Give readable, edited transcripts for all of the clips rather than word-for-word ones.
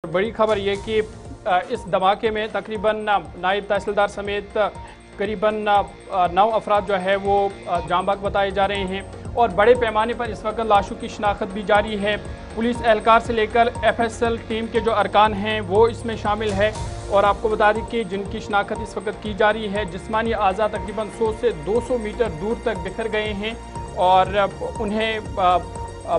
बड़ी खबर ये कि इस धमाके में तकरीबन नायब तहसीलदार समेत करीबन 9 अफराद जो है वो जाँ बहक बताए जा रहे हैं और बड़े पैमाने पर इस वक्त लाशों की शिनाख्त भी जारी है। पुलिस एहलकार से लेकर FSL टीम के जो अरकान हैं वो इसमें शामिल है और आपको बता दें कि जिनकी शिनाख्त इस वक्त की जा रही है, जिस्मानी आज़ा तकरीबन 100 से 200 मीटर दूर तक बिखर गए हैं और उन्हें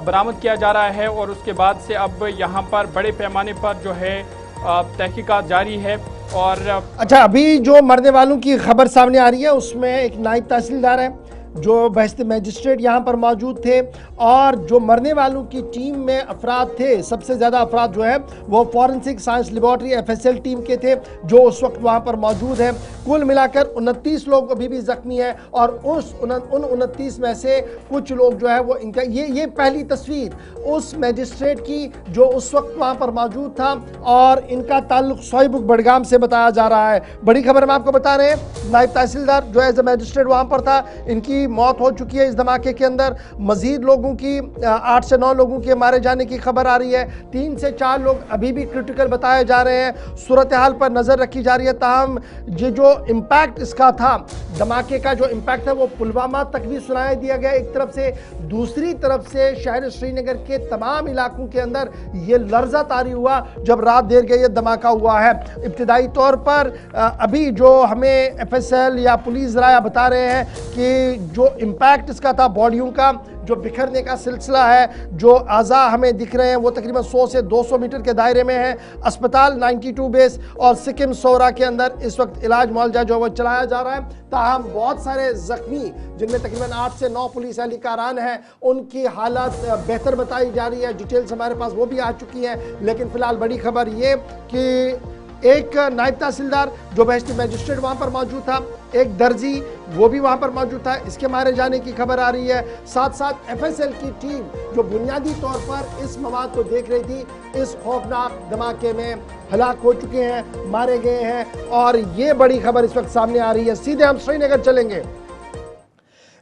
बरामद किया जा रहा है और उसके बाद से अब यहाँ पर बड़े पैमाने पर जो है तहकीकात जारी है। और अच्छा, अभी जो मरने वालों की खबर सामने आ रही है उसमें एक नायब तहसीलदार है जो बहसत मजिस्ट्रेट यहाँ पर मौजूद थे और जो मरने वालों की टीम में अफराद थे, सबसे ज़्यादा अफराद जो है वो forensic science laboratory FSL team के थे जो उस वक्त वहाँ पर मौजूद हैं। कुल मिलाकर 29 लोग अभी भी ज़ख्मी हैं और उन 29 में से कुछ लोग जो है वो इनका ये पहली तस्वीर उस मजिस्ट्रेट की जो उस वक्त वहाँ पर मौजूद था और इनका ताल्लुक सोईबुक बडगाम से बताया जा रहा है। बड़ी खबर हम आपको बता रहे हैं, नायब तहसीलदार जो एज ए मजिस्ट्रेट वहाँ पर था, इनकी मौत हो चुकी है इस धमाके के अंदर। मजीद लोगों की 8 से 9 लोगों के मारे जाने की खबर आ रही है। 3 से 4 लोग अभी भी क्रिटिकल बताए जा रहे हैं। सूरत हाल पर नज़र रखी जा रही है। ताहम ये जो इम्पैक्ट इसका था, धमाके का जो इम्पैक्ट है वो पुलवामा तक भी सुनाया दिया गया एक तरफ से, दूसरी तरफ से शहर श्रीनगर के तमाम इलाकों के अंदर ये लर्जा तारी हुआ जब रात देर के ये धमाका हुआ है। इब्तिदाई तौर पर अभी जो हमें FSL या पुलिस ज़राया बता रहे हैं कि जो इम्पैक्ट इसका था, बॉडियों का जो बिखरने का सिलसिला है, जो आज़ा हमें दिख रहे हैं वो तकरीबन 100 से 200 मीटर के दायरे में है। अस्पताल 92 बेस और सिक्किम सोरा के अंदर इस वक्त इलाज मुआवजा जो वो चलाया जा रहा है। ताहम बहुत सारे ज़ख्मी जिनमें तकरीबन 8 से 9 पुलिस एहलकारान हैं, उनकी हालत बेहतर बताई जा रही है। डिटेल्स हमारे पास वो भी आ चुकी हैं, लेकिन फ़िलहाल बड़ी खबर ये कि एक नायब तहसीलदार जो बहसती मजिस्ट्रेट वहाँ पर मौजूद था, एक दर्जी वो भी वहाँ पर मौजूद था, इसके मारे जाने की खबर आ रही है। साथ साथ FSL की टीम जो बुनियादी तौर पर इस मवाद को देख रही थी, इस खौफनाक धमाके में हलाक हो चुके हैं, मारे गए हैं और ये बड़ी खबर इस वक्त सामने आ रही है। सीधे हम श्रीनगर चलेंगे।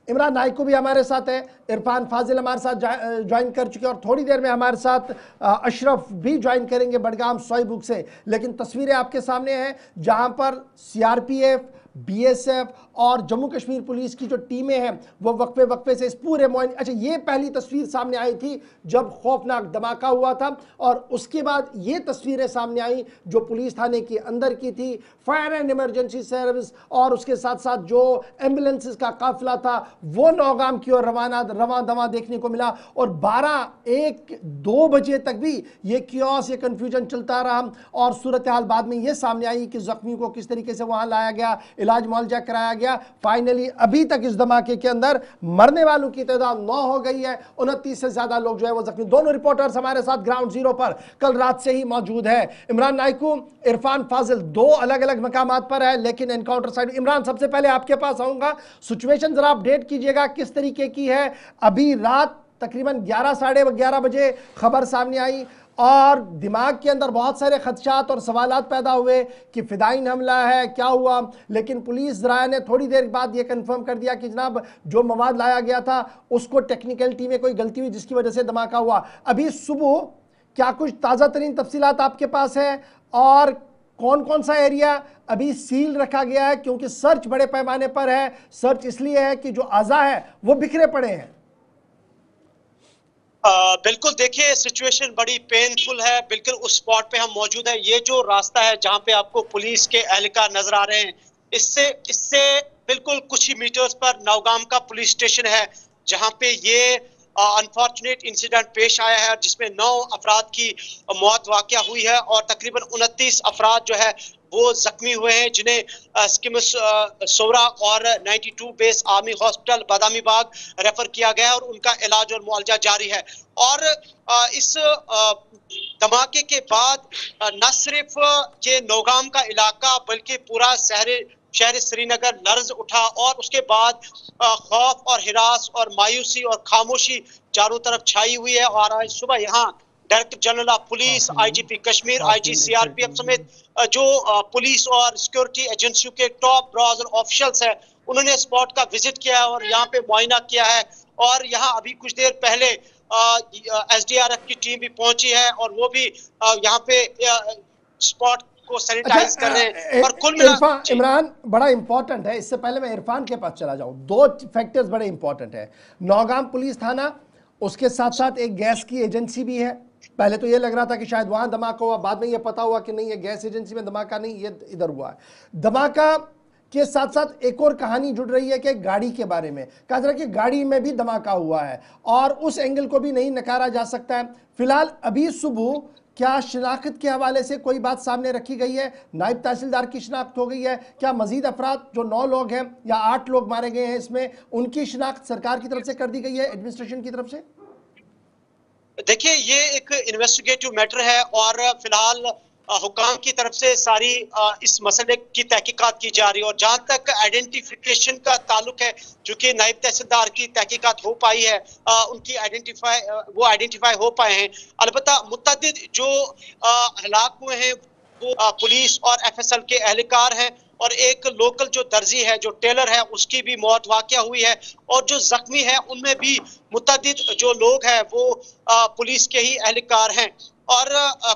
इमरान नाइको भी हमारे साथ है, इरफान फाजिल हमारे साथ ज्वाइन कर चुके हैं और थोड़ी देर में हमारे साथ अशरफ भी ज्वाइन करेंगे बडगाम सोईबुक से। लेकिन तस्वीरें आपके सामने हैं जहां पर CRPF, BSF और जम्मू कश्मीर पुलिस की जो टीमें हैं वो वक्फे से इस पूरे मुआयने। अच्छा, ये पहली तस्वीर सामने आई थी जब खौफनाक धमाका हुआ था और उसके बाद ये तस्वीरें सामने आई जो पुलिस थाने के अंदर की थी। फायर एंड इमरजेंसी सर्विस और उसके साथ साथ जो एम्बुलेंसेस का काफिला था वो नौगाम की ओर रवां दवा देखने को मिला और 12, 1, 2 बजे तक भी ये कियोस, ये कन्फ्यूजन चलता रहा और सूरत हाल बाद में ये सामने आई कि जख्मियों को किस तरीके से वहाँ लाया गया, इलाज मुआवजा कराया गया। फाइनली अभी तक इस धमाके के अंदर मरने वालों की तादाद 9 हो गई है, 29 से ज्यादा लोग जो है वो जख्मी। दोनों रिपोर्टर्स हमारे साथ ग्राउंड जीरो पर कल रात से ही मौजूद है। इमरान नाइको, इरफान फाजिल, 2 अलग अलग मकामात पर है लेकिन एनकाउंटर साइड। इमरान, सबसे पहले आपके पास आऊंगा, सिचुएशन जरा अपडेट कीजिएगा किस तरीके की है। अभी रात तकरीबन 11, साढ़े 11 बजे खबर सामने आई और दिमाग के अंदर बहुत सारे खदशात और सवालात पैदा हुए कि फिदाइन हमला है, क्या हुआ, लेकिन पुलिस ज़राया ने थोड़ी देर बाद ये कंफर्म कर दिया कि जनाब जो मवाद लाया गया था उसको टेक्निकलिटी में कोई गलती हुई जिसकी वजह से धमाका हुआ। अभी सुबह क्या कुछ ताज़ा तरीन तफसीलात आपके पास है और कौन कौन सा एरिया अभी सील रखा गया है, क्योंकि सर्च बड़े पैमाने पर है। सर्च इसलिए है कि जो आज़ा है वो बिखरे पड़े हैं। बिल्कुल, देखिए सिचुएशन बड़ी पेनफुल है। बिल्कुल उस स्पॉट पे हम मौजूद है। ये जो रास्ता है जहां पे आपको पुलिस के एहलकार नजर आ रहे हैं, इससे बिल्कुल कुछ ही मीटर्स पर नौगाम का पुलिस स्टेशन है जहां पे ये अनफॉर्चुनेट इंसिडेंट पेश आया है जिसमें 9 अफराद की मौत वाक़या हुई है और तकरीबन 29 अफराद जो है वो जख्मी हुए हैं जिन्हें सिक्किम सोरा और 92 base army hospital Badami Bagh refer किया गया और उनका इलाज और मुआवजा जारी है। और इस धमाके के बाद न सिर्फ ये नौगाम का इलाका बल्कि पूरा शहर श्रीनगर लर्ज उठा और उसके बाद खौफ और हिरास और मायूसी और खामोशी चारों तरफ छाई हुई है। और आज सुबह यहाँ director general of police, IGP Kashmir, IG CRPF समेत जो पुलिस और सिक्योरिटी एजेंसियों के टॉप ब्रॉज और ऑफिशियल्स हैं, उन्होंने स्पॉट का विजिट किया और यहाँ पे मुआयना किया है। और यहाँ अभी कुछ देर पहले एसडीआरएफ की टीम भी पहुंची है और वो भी यहाँ पे स्पॉट को सैनिटाइज कर रहे हैं। और कुल मिला इमरान, बड़ा इंपॉर्टेंट है, इससे पहले मैं इरफान के पास चला जाऊं, दो फैक्टर्स बड़े इंपॉर्टेंट है। नौगाम पुलिस थाना, उसके साथ साथ एक गैस की एजेंसी भी है। पहले तो ये लग रहा था कि शायद वहां धमाका हुआ, बाद में ये पता हुआ कि नहीं, ये गैस एजेंसी में धमाका नहीं, ये इधर हुआ है। धमाका के साथ साथ एक और कहानी जुड़ रही है कि गाड़ी के बारे में कहा जा रहा है कि गाड़ी में भी धमाका हुआ है और उस एंगल को भी नहीं नकारा जा सकता है। फिलहाल अभी सुबह क्या शिनाख्त के हवाले से कोई बात सामने रखी गई है? नायब तहसीलदार की शिनाख्त हो गई है क्या? मजीद अफराद जो 9 लोग हैं या 8 लोग मारे गए हैं इसमें, उनकी शिनाख्त सरकार की तरफ से कर दी गई है, एडमिनिस्ट्रेशन की तरफ से? देखिए, ये एक इन्वेस्टिगेटिव मैटर है और फिलहाल हुकाम की तरफ से सारी इस मसले की तहकीकात की जा रही है। और जहां तक आइडेंटिफिकेशन का ताल्लुक है, चूंकि नायब तहसीलदार की तहकीकात हो पाई है, उनकी आइडेंटिफाई हो पाए हैं। अलबत्ता मुतअद्दिद जो हलाक हुए हैं वो पुलिस और एफएसएल के एहलकार हैं और एक लोकल जो दर्जी है, जो टेलर है, उसकी भी मौत वाक़या हुई है। और जो जख्मी है उनमें भी मुतअद्दिद जो लोग हैं वो पुलिस के ही एहलकार हैं। और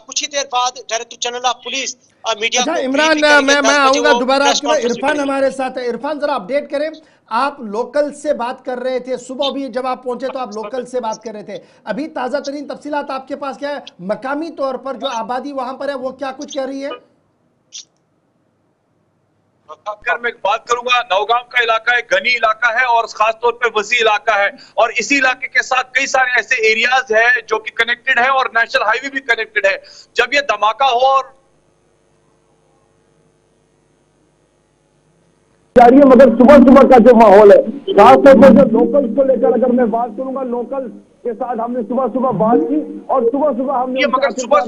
कुछ ही देर बाद director general of police media को इमरान, मैं आऊंगा दोबारा आपके पास। इरफान हमारे साथ है। इरफान, जरा अपडेट करें, आप लोकल से बात कर रहे थे, सुबह भी जब आप पहुंचे तो आप लोकल से बात कर रहे थे, अभी ताजा तरीन तफसीलात आपके पास क्या है? मकामी तौर पर जो आबादी वहां पर है वो क्या कुछ कह रही है? अगर मैं बात करूंगा, नौगाम का इलाका एक घनी इलाका है और खासतौर पे वसी इलाका है और इसी इलाके के साथ कई सारे ऐसे एरियाज है जो कि कनेक्टेड है और नेशनल हाईवे भी कनेक्टेड है। जब ये धमाका हो और मगर सुबह सुबह का जो माहौल है, खासतौर पर जो लोकल्स को लेकर अगर मैं बात करूंगा, लोकल के साथ हमने सुबह सुबह बात की और सुबह सुबह हमने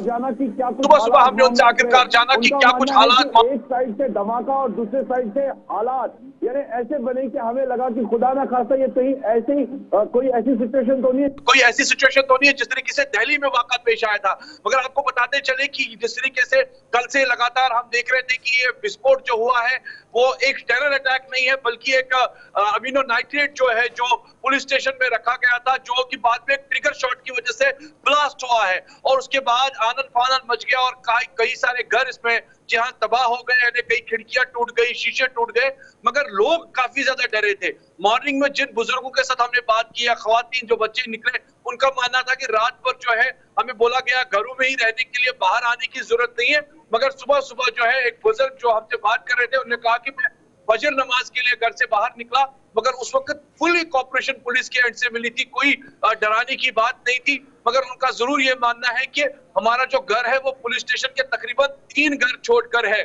जाना कि क्या सुबह हमने उनसे आखिरकार जाना कि क्या कुछ हालात, एक साइड से धमाका और दूसरे साइड से हालात यानी ऐसे बने कि हमें लगा कि खुदा ना खास्ता ये कहीं ऐसे ही कोई ऐसी सिचुएशन तो नहीं है, जिस तरीके से दिल्ली में वाक़ा पेश आया था। मगर आपको बताते चले कि जिस तरीके से कल से लगातार हम देख रहे थे कि ये विस्फोट जो हुआ है वो एक टेरर अटैक नहीं है बल्कि एक अमीनो नाइट्रेट जो है, जो पुलिस स्टेशन में रखा गया था, जो कि बाद में ट्रिगर शॉट की वजह से ब्लास्ट हुआ है और उसके बाद आनन फानन मच गया और कई सारे घर इसमें जहां तबाह हो गए, यानी कई खिड़कियां टूट गई, शीशे टूट गए। मगर लोग काफी ज्यादा डरे थे। मॉर्निंग में जिन बुजुर्गों के साथ हमने बात की, खवातीन जो बच्चे निकले, उनका मानना था कि रात भर जो है हमें बोला गया घरों में ही रहने के लिए, बाहर आने की जरूरत नहीं है। मगर सुबह सुबह जो है एक बुजुर्ग जो हमसे बात कर रहे थे, उन्होंने कहा कि मैं फजर नमाज के लिए घर से बाहर निकला, मगर उस वक्त फुली कॉपरेशन पुलिस के एंड से मिली थी, कोई डराने की बात नहीं थी। मगर उनका जरूर ये मानना है कि हमारा जो घर है वो पुलिस स्टेशन के तकरीबन 3 घर छोड़कर है।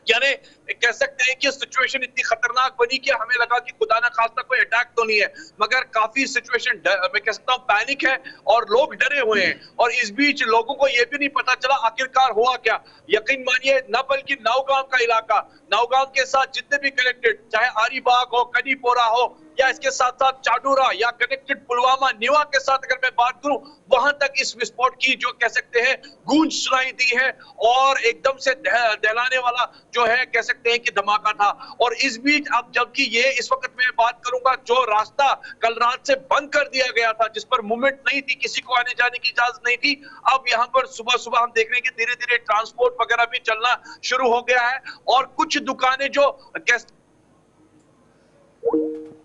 यानी कह सकते हैं कि सिचुएशन इतनी खतरनाक बनी कि हमें लगा कि खुदा ना खास्ता कोई अटैक तो नहीं है, मगर काफी सिचुएशन मैं कह सकता हूँ पैनिक है और लोग डरे हुए हैं। और इस बीच लोगों को यह भी नहीं पता चला आखिरकार हुआ क्या। यकीन मानिए, न बल्कि नौगाम का इलाका, नौगाम के साथ जितने भी कनेक्टेड, चाहे आरीबाग हो, कनीपोरा हो या इसके साथ साथ चाडूरा या कनेक्टेड पुलवामा निवा के साथ अगर मैं बात करूं, वहां तक इस विस्फोट की जो कह सकते हैं गूंज सुनाई दी है और एकदम से दहलाने वाला जो है कह सकते हैं कि धमाका था। और इस बीच अब जबकि ये इस वक्त मैं बात करूंगा, जो रास्ता कल रात से बंद कर दिया गया था, जिस पर मूवमेंट नहीं थी, किसी को आने जाने की इजाजत नहीं थी, अब यहाँ पर सुबह सुबह हम देख रहे हैं कि धीरे धीरे ट्रांसपोर्ट वगैरह भी चलना शुरू हो गया है और कुछ दुकानें जो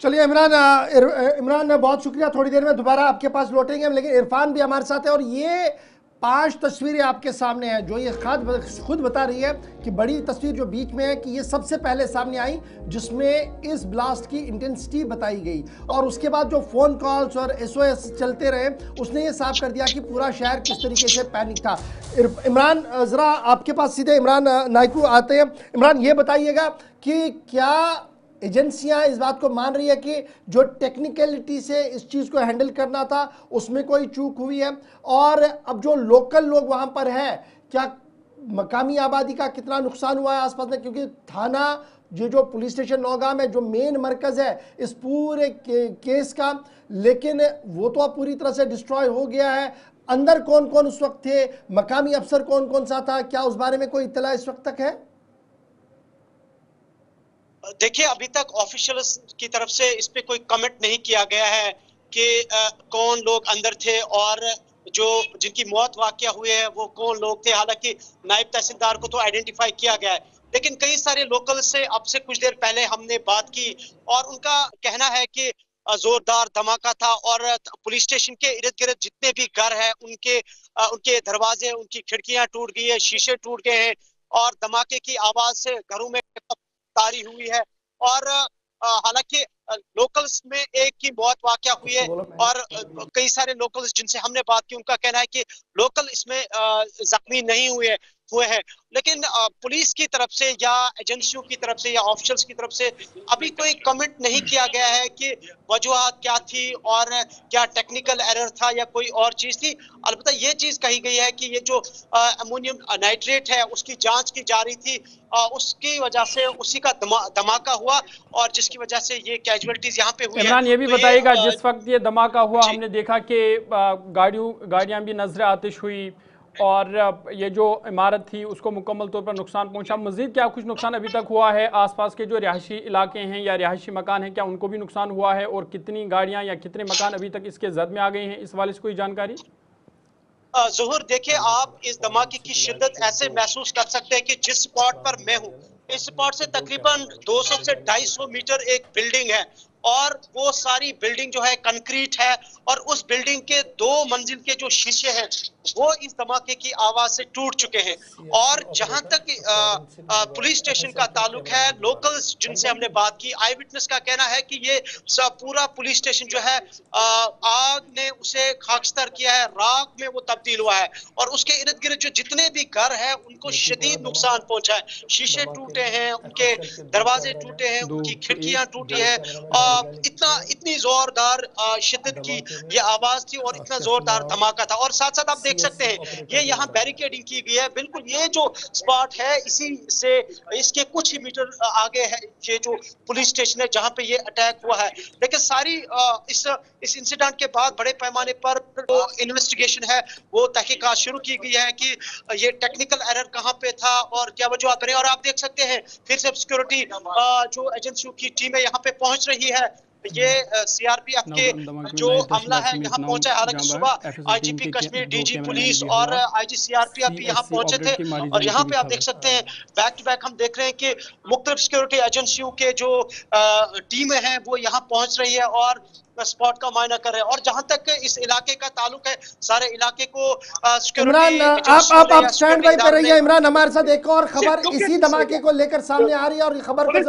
चलिए इमरान, बहुत शुक्रिया। थोड़ी देर में दोबारा आपके पास लौटेंगे हम, लेकिन इरफान भी हमारे साथ है और ये 5 तस्वीरें आपके सामने हैं जो ये खुद बता रही है कि बड़ी तस्वीर जो बीच में है कि ये सबसे पहले सामने आई जिसमें इस ब्लास्ट की इंटेंसिटी बताई गई और उसके बाद जो फ़ोन कॉल्स और SOS चलते रहे उसने ये साफ कर दिया कि पूरा शहर किस तरीके से पैनिक था। इमरान, ज़रा आपके पास सीधे इमरान नाइकू आते हैं। इमरान, ये बताइएगा कि क्या एजेंसियां इस बात को मान रही है कि जो टेक्निकलिटी से इस चीज़ को हैंडल करना था उसमें कोई चूक हुई है? और अब जो लोकल लोग वहाँ पर हैं, क्या मकामी आबादी का कितना नुकसान हुआ है आसपास में? क्योंकि थाना जो पुलिस स्टेशन नौगाम है जो मेन मरकज़ है इस पूरे केस का, लेकिन वो तो अब पूरी तरह से डिस्ट्रॉय हो गया है। अंदर कौन कौन उस वक्त थे, मकामी अफसर कौन कौन सा था, क्या उस बारे में कोई इत्तला इस वक्त तक है? देखिए, अभी तक ऑफिशियल्स की तरफ से इस पे कोई कमेंट नहीं किया गया है कि कौन लोग अंदर थे और जो जिनकी मौत वाकया हुई है वो कौन लोग थे। हालांकि नायब तहसीलदार को तो आइडेंटिफाई किया गया है, लेकिन कई सारे लोकल से अब से कुछ देर पहले हमने बात की और उनका कहना है कि जोरदार धमाका था और पुलिस स्टेशन के इर्द गिर्द जितने भी घर है उनके दरवाजे, उनकी खिड़कियां टूट गई है, शीशे टूट गए हैं और धमाके की आवाज से घरों में तारी हुई है। और हालांकि लोकल्स में एक की मौत वाकया हुई है और कई सारे लोकल्स जिनसे हमने बात की उनका कहना है कि लोकल इसमें जख्मी नहीं हुए हैं, लेकिन पुलिस की तरफ से या एजेंसियों की तरफ से या ऑफिशियल्स की तरफ से अभी कोई कमेंट नहीं किया गया है कि वजूहात क्या थी और क्या टेक्निकल एरर था या कोई और चीज थी। अलबत्ता ये चीज कही गई है कि ये जो अमोनियम नाइट्रेट है उसकी जांच की जा रही थी, उसकी वजह से उसी का धमाका हुआ और जिसकी वजह से ये कैजुअलिटीज यहाँ पे हुई है। इमरान, ये भी बताइएगा जिस वक्त ये धमाका हुआ हमने देखा कि गाड़ियां भी नजर आतिश हुई और ये जो इमारत थी उसको मुकम्मल तौर पर नुकसान पहुंचा। मजीद क्या कुछ नुकसान अभी तक हुआ है? आसपास के जो रिहायशी इलाके हैं या रिहायशी मकान हैं क्या उनको भी नुकसान हुआ है और कितनी गाड़ियां या कितने मकान अभी तक इसके जद में आ गए हैं, इस हवाले से कोई जानकारी? ज़हूर, देखिए आप इस धमाके की शिद्दत ऐसे महसूस कर सकते हैं कि जिस स्पॉट पर मैं हूँ इस स्पॉट से तकरीबन 200 से 250 मीटर एक बिल्डिंग है और वो सारी बिल्डिंग जो है कंक्रीट है और उस बिल्डिंग के 2 मंजिल के जो शीशे हैं वो इस धमाके की आवाज से टूट चुके हैं। और जहां तक पुलिस स्टेशन का ताल्लुक है, लोकल्स जिनसे हमने बात की, आई विटनेस का कहना है कि ये पूरा पुलिस स्टेशन जो है आग ने उसे खाकस्तर किया है, राख में वो तब्दील हुआ है और उसके इर्द गिर्द जो जितने भी घर हैं उनको शदीद नुकसान पहुंचा है। शीशे टूटे हैं, उनके दरवाजे टूटे हैं, उनकी खिड़कियां टूटी है। इतनी जोरदार शिद्दत की ये आवाज थी और इतना जोरदार धमाका था। और साथ साथ आप देख सकते हैं ये यहाँ बैरिकेडिंग की गई है, बिल्कुल ये जो स्पॉट है इसी से इसके कुछ ही मीटर आगे है ये जो पुलिस स्टेशन है जहाँ पे ये अटैक हुआ है। लेकिन सारी इस इंसिडेंट के बाद बड़े पैमाने पर जो इन्वेस्टिगेशन है वो तहकीकात शुरू की गई है कि ये टेक्निकल एरर कहाँ पे था और क्या वजह रही। और आप देख सकते हैं फिर से सिक्योरिटी जो एजेंसियों की टीमें यहाँ पे पहुंच रही है। ये सीआरपीएफ के जो अमला है यहाँ पहुंचा है। हालांकि सुबह आईजीपी कश्मीर, डीजी पुलिस और आईजी सीआरपीएफ भी यहाँ पहुंचे थे और यहाँ पे आप देख सकते हैं बैक टू बैक हम देख रहे हैं कि मुख्तलिफ सिक्योरिटी एजेंसियों के जो टीमें हैं वो यहाँ पहुंच रही है और स्पॉट का मायना कर रहे हैं। और जहां तक इस इलाके का ताल्लुक है, सारे इलाके को इमरान आप स्टैंड बाई पे रहिए। इमरान, हमारे साथ एक और खबर इसी धमाके को लेकर सामने आ रही है और ये खबर को